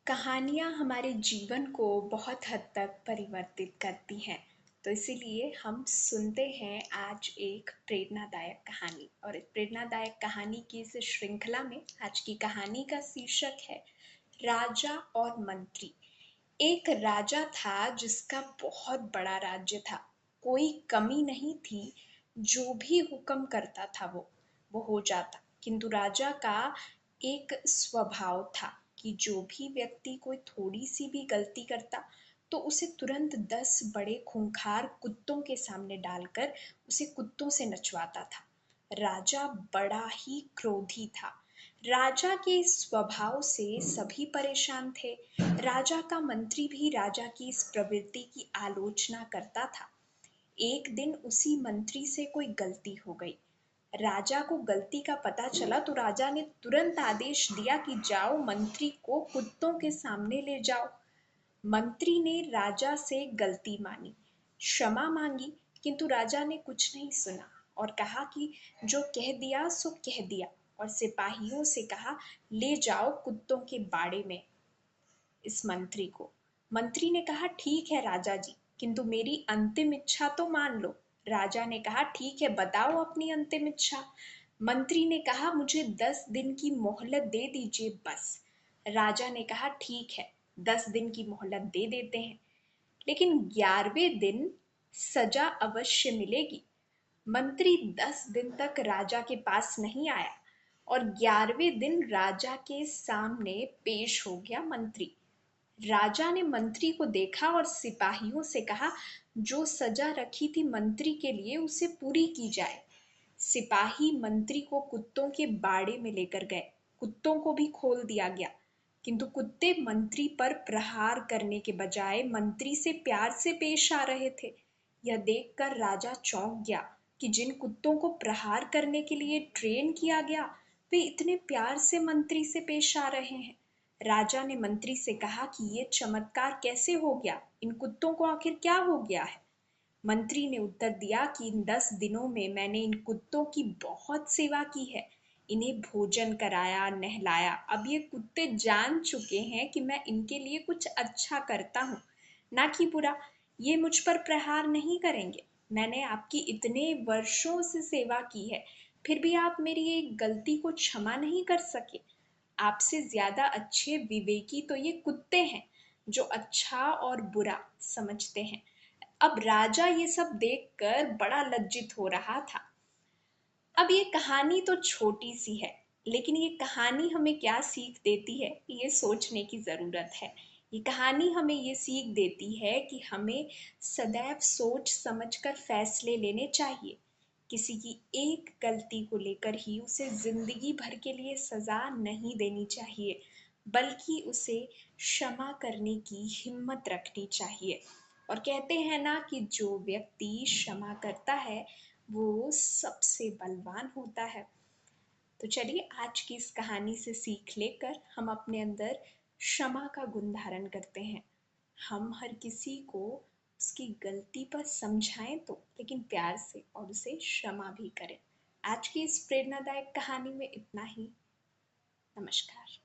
कहानियाँ हमारे जीवन को बहुत हद तक परिवर्तित करती हैं। तो इसीलिए हम सुनते हैं आज एक प्रेरणादायक कहानी, और इस प्रेरणादायक कहानी की इस श्रृंखला में आज की कहानी का शीर्षक है राजा और मंत्री। एक राजा था जिसका बहुत बड़ा राज्य था। कोई कमी नहीं थी, जो भी हुक्म करता था वो हो जाता। किंतु राजा का एक स्वभाव था कि जो भी व्यक्ति कोई थोड़ी सी भी गलती करता तो उसे तुरंत 10 बड़े खूंखार कुत्तों के सामने डालकर उसे कुत्तों से नचवाता था। राजा बड़ा ही क्रोधी था। राजा के स्वभाव से सभी परेशान थे। राजा का मंत्री भी राजा की इस प्रवृत्ति की आलोचना करता था। एक दिन उसी मंत्री से कोई गलती हो गई। राजा को गलती का पता चला तो राजा ने तुरंत आदेश दिया कि जाओ, मंत्री को कुत्तों के सामने ले जाओ। मंत्री ने राजा से गलती मानी, क्षमा मांगी, किंतु राजा ने कुछ नहीं सुना और कहा कि जो कह दिया सो कह दिया, और सिपाहियों से कहा ले जाओ कुत्तों के बाड़े में इस मंत्री को। मंत्री ने कहा ठीक है राजा जी, किंतु मेरी अंतिम इच्छा तो मान लो। राजा ने कहा ठीक है, बताओ अपनी अंतिम इच्छा। मंत्री ने कहा मुझे 10 दिन की मोहलत दे दीजिए बस। राजा ने कहा ठीक है, 10 दिन की मोहलत दे देते हैं, लेकिन 11वें दिन सजा अवश्य मिलेगी। मंत्री 10 दिन तक राजा के पास नहीं आया और 11वें दिन राजा के सामने पेश हो गया मंत्री। राजा ने मंत्री को देखा और सिपाहियों से कहा जो सजा रखी थी मंत्री के लिए उसे पूरी की जाए। सिपाही मंत्री को कुत्तों के बाड़े में लेकर गए। कुत्तों को भी खोल दिया गया, किंतु कुत्ते मंत्री पर प्रहार करने के बजाय मंत्री से प्यार से पेश आ रहे थे। यह देखकर राजा चौंक गया कि जिन कुत्तों को प्रहार करने के लिए ट्रेन किया गया वे इतने प्यार से मंत्री से पेश आ रहे हैं। राजा ने मंत्री से कहा कि ये चमत्कार कैसे हो गया, इन कुत्तों को आखिर क्या हो गया है। मंत्री ने उत्तर दिया कि इन 10 दिनों में मैंने इन कुत्तों की बहुत सेवा की है, इन्हें भोजन कराया, नहलाया। अब ये कुत्ते जान चुके हैं कि मैं इनके लिए कुछ अच्छा करता हूँ, ना कि बुरा। ये मुझ पर प्रहार नहीं करेंगे। मैंने आपकी इतने वर्षों से सेवा की है, फिर भी आप मेरी एक गलती को क्षमा नहीं कर सके। आपसे ज्यादा अच्छे विवेकी तो ये कुत्ते हैं, जो अच्छा और बुरा समझते हैं। अब राजा ये सब देखकर बड़ा लज्जित हो रहा था। अब ये कहानी तो छोटी सी है, लेकिन ये कहानी हमें क्या सीख देती है, ये सोचने की जरूरत है। ये कहानी हमें ये सीख देती है कि हमें सदैव सोच समझकर फैसले लेने चाहिए। किसी की एक गलती को लेकर ही उसे जिंदगी भर के लिए सजा नहीं देनी चाहिए, बल्कि उसे क्षमा करने की हिम्मत रखनी चाहिए। और कहते हैं ना कि जो व्यक्ति क्षमा करता है वो सबसे बलवान होता है। तो चलिए आज की इस कहानी से सीख लेकर हम अपने अंदर क्षमा का गुण धारण करते हैं। हम हर किसी को उसकी गलती पर समझाएं तो, लेकिन प्यार से, और उसे क्षमा भी करें। आज की इस प्रेरणादायक कहानी में इतना ही। नमस्कार।